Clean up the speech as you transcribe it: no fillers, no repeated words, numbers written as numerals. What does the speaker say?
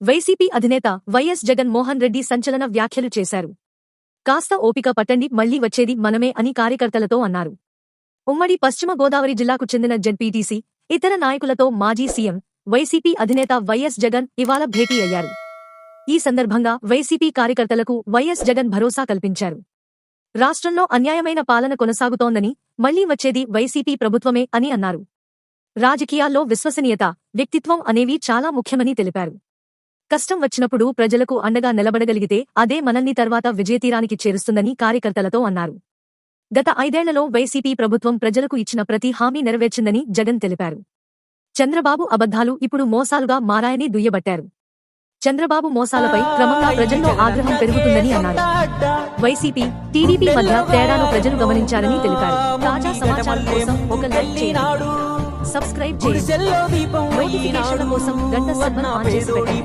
YCP అధినేత YS Jagan Mohan Reddy సంచలన వ్యాఖ్యలు చేశారు. కాస్త ఓపిక పట్టండి, మళ్లీ వచ్చేది మనమే అని కార్యకర్తలతో అన్నారు. ఉమ్మడి పశ్చిమ గోదావరి జిల్లాకు చెందిన జెడ్పీటీసీ, ఇతర నాయకులతో మాజీ సీఎం, వైసీపీ అధినేత వైఎస్ జగన్ ఇవాళ భేటీ అయ్యారు. ఈ సందర్భంగా వైసీపీ కార్యకర్తలకు వైఎస్ జగన్ భరోసా కల్పించారు. రాష్ట్రంలో అన్యాయమైన పాలన కొనసాగుతోందని, మళ్లీ వచ్చేది వైసీపీ ప్రభుత్వమే అని అన్నారు. రాజకీయాల్లో విశ్వసనీయత, వ్యక్తిత్వం అనేవి చాలా ముఖ్యమని తెలిపారు. కష్టం వచ్చినప్పుడు ప్రజలకు అండగా నిలబడగలిగితే అదే మనల్ని తర్వాత విజయతీరానికి చేరుస్తుందని కార్యకర్తలతో అన్నారు. గత 5 ఏళ్లలో వైసీపీ ప్రభుత్వం ప్రజలకు ఇచ్చిన ప్రతి హామీ నెరవేర్చిందని జగన్ తెలిపారు. చంద్రబాబు అబద్ధాలు ఇప్పుడు మోసాలుగా మారాయని దుయ్యబట్టారు. చంద్రబాబు మోసాలపై క్రమంగా ప్రజల్లో ఆగ్రహం పెరుగుతుందని అన్నారు. వైసీపీ, టీడీపీ మధ్య తేడాను ప్రజలు గమనించారని తెలిపారు. తాజా సమాచారం కోసం ఒక లైక్ చేయండి, సబ్స్క్రైబ్ చేయండి, నోటిఫికేషన్ల కోసం గంట సింబల్ ఆన్ చేసి పెట్టండి.